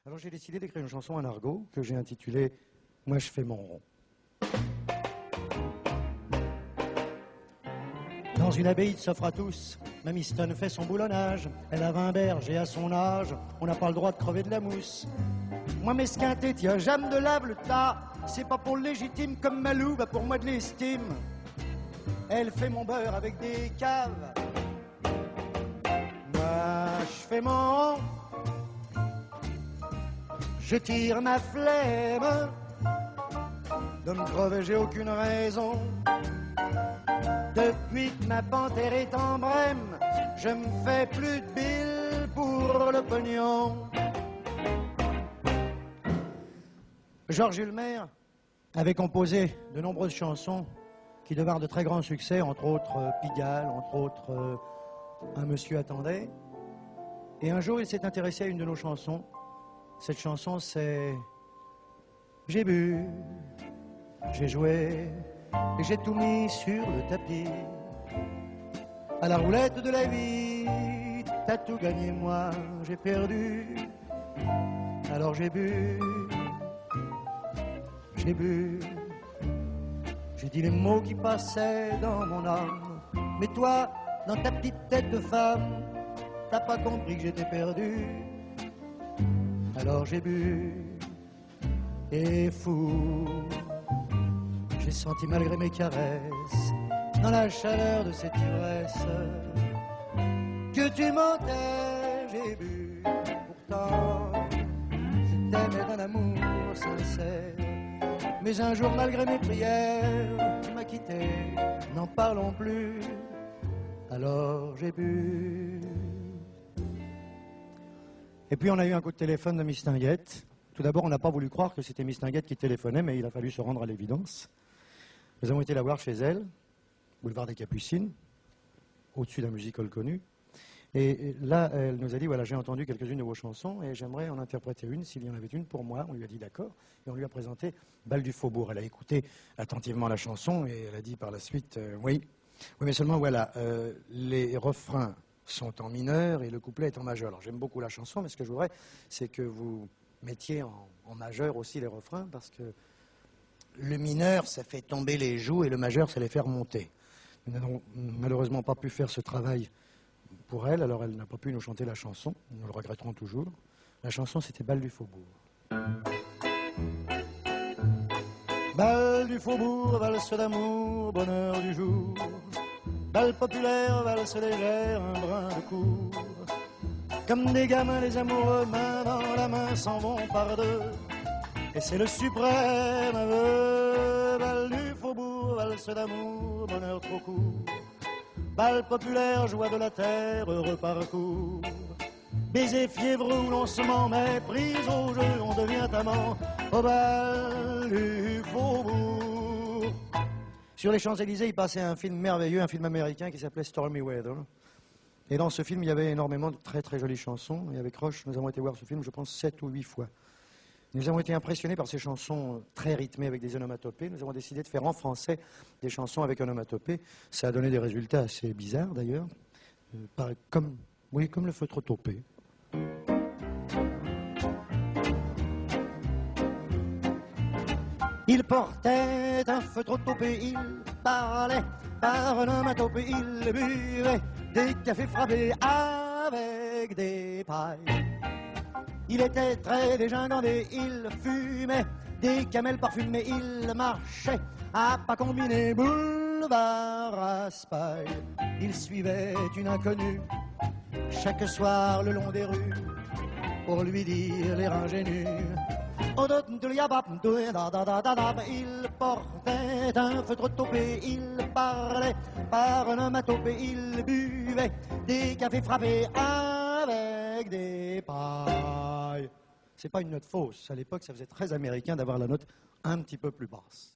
Alors j'ai décidé d'écrire une chanson en argot que j'ai intitulée « Moi je fais mon rond ». Dans une abbaye de s'offre à tous, Mamie Stone fait son boulonnage. Elle a 20 berges et à son âge, on n'a pas le droit de crever de la mousse. Moi mesquinté, tiens, j'aime de lave le tas. C'est pas pour le légitime comme Malou, bah pour moi de l'estime. Elle fait mon beurre avec des caves. Moi je fais mon rond. Je tire ma flemme. De me crever, j'ai aucune raison. Depuis que ma panthère est en brème, je me fais plus de billes pour le pognon. Georges Hulmer avait composé de nombreuses chansons qui devinrent de très grands succès, entre autres Pigalle, entre autres Un monsieur attendait. Et un jour, il s'est intéressé à une de nos chansons. Cette chanson, c'est J'ai bu, j'ai joué, et j'ai tout mis sur le tapis. À la roulette de la vie, t'as tout gagné, moi j'ai perdu. Alors j'ai bu, j'ai bu, j'ai dit les mots qui passaient dans mon âme. Mais toi, dans ta petite tête de femme, t'as pas compris que j'étais perdu. Alors j'ai bu, et fou, j'ai senti malgré mes caresses, dans la chaleur de cette ivresse, que tu mentais. J'ai bu, pourtant je t'aimais d'un amour sincère. Mais un jour, malgré mes prières, tu m'as quitté, n'en parlons plus. Alors j'ai bu. Et puis on a eu un coup de téléphone de Miss Tinguette. Tout d'abord, on n'a pas voulu croire que c'était Miss Tinguette qui téléphonait, mais il a fallu se rendre à l'évidence. Nous avons été la voir chez elle, boulevard des Capucines, au-dessus d'un musical connu. Et là, elle nous a dit, voilà, j'ai entendu quelques-unes de vos chansons et j'aimerais en interpréter une, s'il y en avait une pour moi. On lui a dit d'accord, et on lui a présenté Bal du Faubourg. Elle a écouté attentivement la chanson et elle a dit par la suite, oui, mais seulement voilà, les refrains sont en mineur et le couplet est en majeur. Alors j'aime beaucoup la chanson, mais ce que je voudrais, c'est que vous mettiez en majeur aussi les refrains, parce que le mineur, ça fait tomber les joues, et le majeur, ça les fait remonter. Nous n'avons malheureusement pas pu faire ce travail pour elle, alors elle n'a pas pu nous chanter la chanson, nous le regretterons toujours. La chanson, c'était Bal du Faubourg. Bal du Faubourg, valse d'amour, bonheur du jour. Bal populaire, valse légère, un brin de cour. Comme des gamins, les amoureux, main dans la main, s'en vont par deux. Et c'est le suprême aveu. Bal du Faubourg, valse d'amour, bonheur trop court. Bal populaire, joie de la terre, heureux parcours. Baiser fiévreux où l'on se ment, mais prise au jeu, on devient amant. Au bal du Faubourg. Sur les Champs-Élysées, il passait un film merveilleux, un film américain qui s'appelait Stormy Weather. Et dans ce film, il y avait énormément de très très jolies chansons. Et avec Roche, nous avons été voir ce film, je pense, 7 ou 8 fois. Nous avons été impressionnés par ces chansons très rythmées avec des onomatopées. Nous avons décidé de faire en français des chansons avec onomatopées. Ça a donné des résultats assez bizarres d'ailleurs, comme le feutre topé. Il portait un feutre topé, il parlait par onomatopée, il buvait des cafés frappés avec des pailles. Il était très dégingandé, il fumait des camels parfumés, il marchait à pas combinés, boulevard Raspail. Il suivait une inconnue chaque soir le long des rues pour lui dire l'air ingénu. Il portait un feutre topé, il parlait par onomatopée, il buvait des cafés frappés avec des pailles. C'est pas une note fausse. À l'époque, ça faisait très américain d'avoir la note un petit peu plus basse.